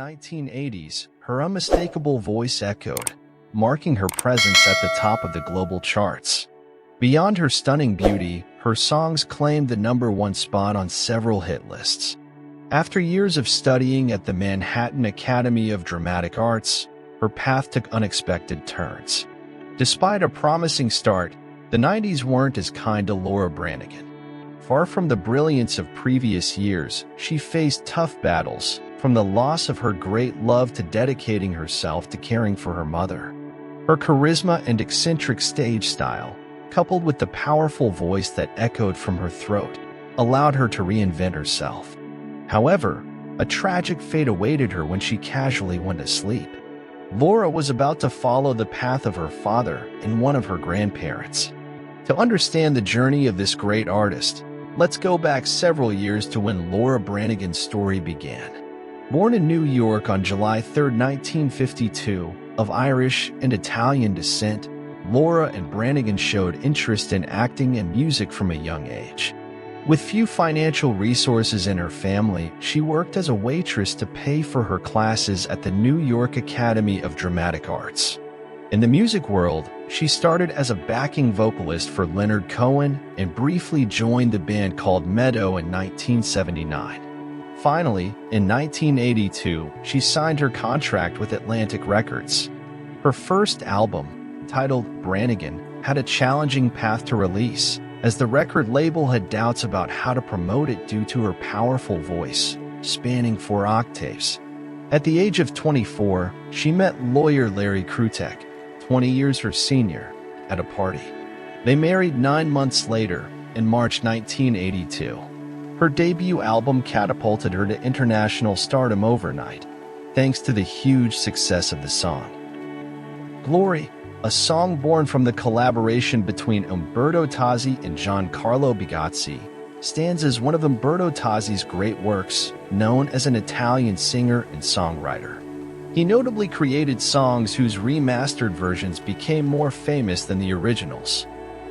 1980s, her unmistakable voice echoed, marking her presence at the top of the global charts. Beyond her stunning beauty, her songs claimed the #1 spot on several hit lists. After years of studying at the Manhattan Academy of Dramatic Arts, her path took unexpected turns. Despite a promising start, the 90s weren't as kind to Laura Branigan. Far from the brilliance of previous years, she faced tough battles, from the loss of her great love to dedicating herself to caring for her mother. Her charisma and eccentric stage style, coupled with the powerful voice that echoed from her throat, allowed her to reinvent herself. However, a tragic fate awaited her when she casually went to sleep. Laura was about to follow the path of her father and one of her grandparents. To understand the journey of this great artist, let's go back several years to when Laura Branigan's story began. Born in New York on July 3, 1952, of Irish and Italian descent, Laura and Branigan showed interest in acting and music from a young age. With few financial resources in her family, she worked as a waitress to pay for her classes at the New York Academy of Dramatic Arts. In the music world, she started as a backing vocalist for Leonard Cohen and briefly joined the band called Meadow in 1979. Finally, in 1982, she signed her contract with Atlantic Records. Her first album, titled Branigan, had a challenging path to release, as the record label had doubts about how to promote it due to her powerful voice, spanning 4 octaves. At the age of 24, she met lawyer Larry Krutek, 20 years her senior, at a party. They married 9 months later, in March 1982. Her debut album catapulted her to international stardom overnight, thanks to the huge success of the song. Gloria, a song born from the collaboration between Umberto Tozzi and Giancarlo Bigazzi, stands as one of Umberto Tozzi's great works, known as an Italian singer and songwriter. He notably created songs whose remastered versions became more famous than the originals.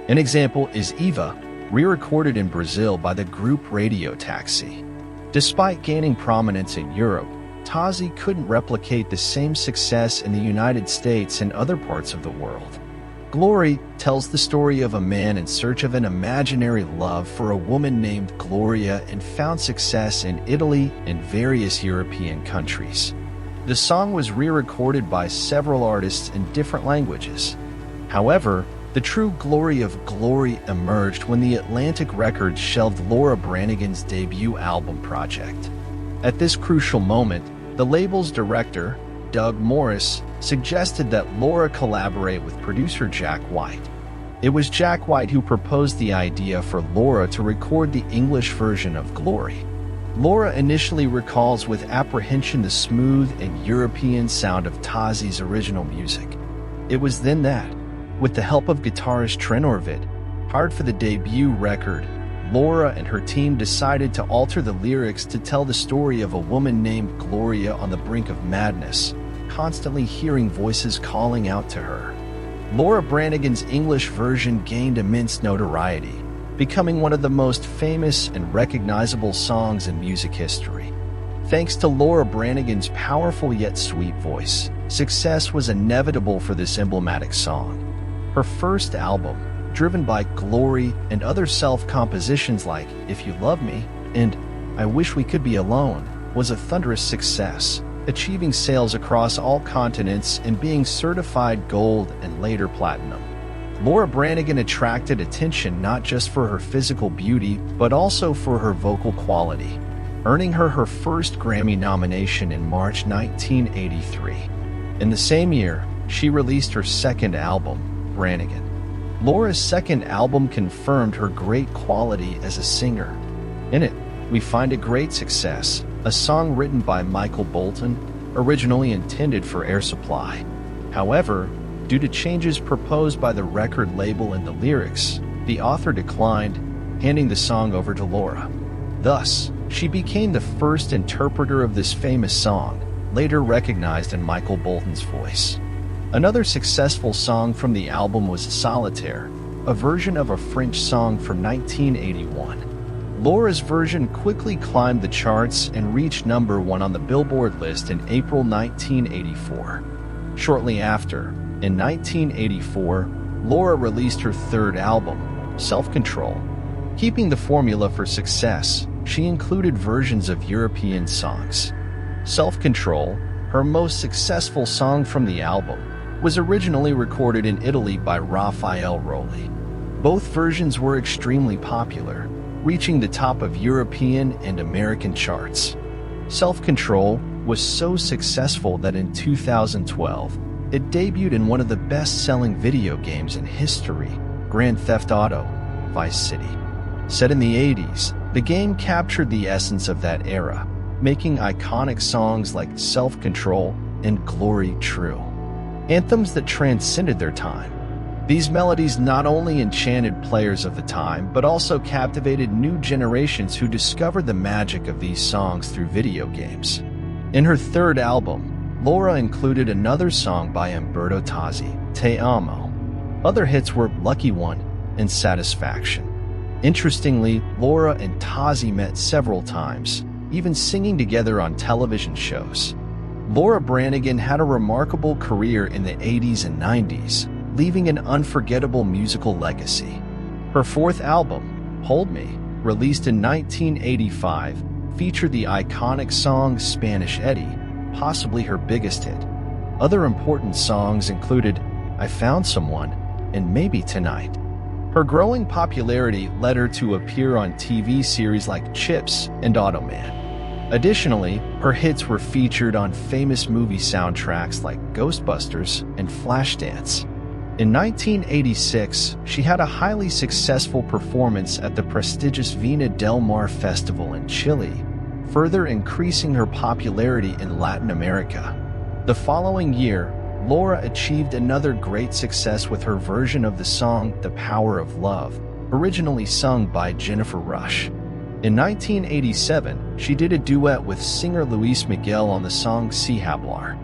An example is Eva, re-recorded in Brazil by the group Radio Taxi. Despite gaining prominence in Europe, Tozzi couldn't replicate the same success in the United States and other parts of the world. Gloria tells the story of a man in search of an imaginary love for a woman named Gloria and found success in Italy and various European countries. The song was re-recorded by several artists in different languages. However, the true glory of Gloria emerged when the Atlantic Records shelved Laura Branigan's debut album project. At this crucial moment, the label's director, Doug Morris, suggested that Laura collaborate with producer Jack White. It was Jack White who proposed the idea for Laura to record the English version of Gloria. Laura initially recalls with apprehension the smooth and European sound of Tozzi's original music. It was then that, with the help of guitarist Trent Orville, hired for the debut record, Laura and her team decided to alter the lyrics to tell the story of a woman named Gloria on the brink of madness, constantly hearing voices calling out to her. Laura Branigan's English version gained immense notoriety, becoming one of the most famous and recognizable songs in music history. Thanks to Laura Branigan's powerful yet sweet voice, success was inevitable for this emblematic song. Her first album, driven by Gloria and other self-compositions like If You Love Me and I Wish We Could Be Alone, was a thunderous success, achieving sales across all continents and being certified gold and later platinum. Laura Branigan attracted attention not just for her physical beauty, but also for her vocal quality, earning her her first Grammy nomination in March 1983. In the same year, she released her second album, Branigan. Laura's second album confirmed her great quality as a singer. In it, we find a great success, a song written by Michael Bolton, originally intended for Air Supply. However, due to changes proposed by the record label in the lyrics, the author declined, handing the song over to Laura. Thus, she became the first interpreter of this famous song, later recognized in Michael Bolton's voice. Another successful song from the album was Solitaire, a version of a French song from 1981. Laura's version quickly climbed the charts and reached #1 on the Billboard list in April 1984. Shortly after, in 1984, Laura released her third album, Self-Control. Keeping the formula for success, she included versions of European songs. Self-Control, her most successful song from the album, was originally recorded in Italy by Raffaele Rolli. Both versions were extremely popular, reaching the top of European and American charts. Self-Control was so successful that in 2012, it debuted in one of the best-selling video games in history, Grand Theft Auto: Vice City. Set in the 80s, the game captured the essence of that era, making iconic songs like Self-Control and Gloria true. Anthems that transcended their time. These melodies not only enchanted players of the time, but also captivated new generations who discovered the magic of these songs through video games. In her third album, Laura included another song by Umberto Tozzi, Te Amo. Other hits were Lucky One and Satisfaction. Interestingly, Laura and Tozzi met several times, even singing together on television shows. Laura Branigan had a remarkable career in the 80s and 90s, leaving an unforgettable musical legacy. Her fourth album, Hold Me, released in 1985, featured the iconic song Spanish Eddie, possibly her biggest hit. Other important songs included I Found Someone and Maybe Tonight. Her growing popularity led her to appear on TV series like Chips and Automan. Additionally, her hits were featured on famous movie soundtracks like Ghostbusters and Flashdance. In 1986, she had a highly successful performance at the prestigious Vina del Mar Festival in Chile, further increasing her popularity in Latin America. The following year, Laura achieved another great success with her version of the song The Power of Love, originally sung by Jennifer Rush. In 1987, she did a duet with singer Luis Miguel on the song Si Hablar.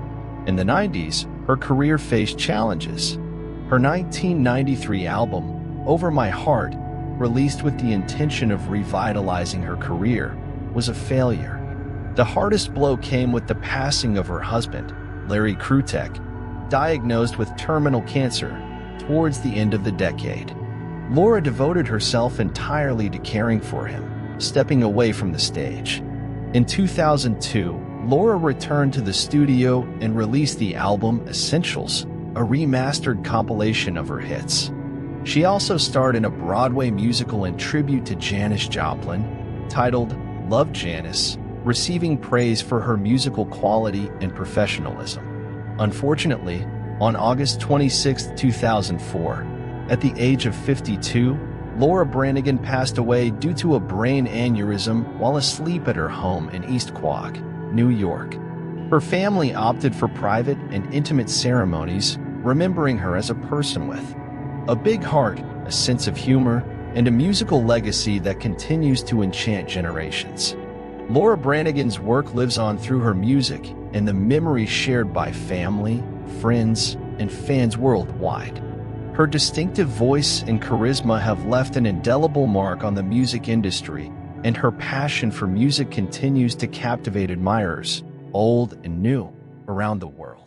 In the 90s, her career faced challenges. Her 1993 album, Over My Heart, released with the intention of revitalizing her career, was a failure. The hardest blow came with the passing of her husband, Larry Krutek, diagnosed with terminal cancer towards the end of the decade. Laura devoted herself entirely to caring for him, stepping away from the stage. In 2002, Laura returned to the studio and released the album Essentials, a remastered compilation of her hits. She also starred in a Broadway musical in tribute to Janis Joplin, titled Love Janis, receiving praise for her musical quality and professionalism. Unfortunately, on August 26, 2004, at the age of 52, Laura Branigan passed away due to a brain aneurysm while asleep at her home in East Quogue, New York. Her family opted for private and intimate ceremonies, remembering her as a person with a big heart, a sense of humor, and a musical legacy that continues to enchant generations. Laura Branigan's work lives on through her music and the memories shared by family, friends, and fans worldwide. Her distinctive voice and charisma have left an indelible mark on the music industry, and her passion for music continues to captivate admirers, old and new, around the world.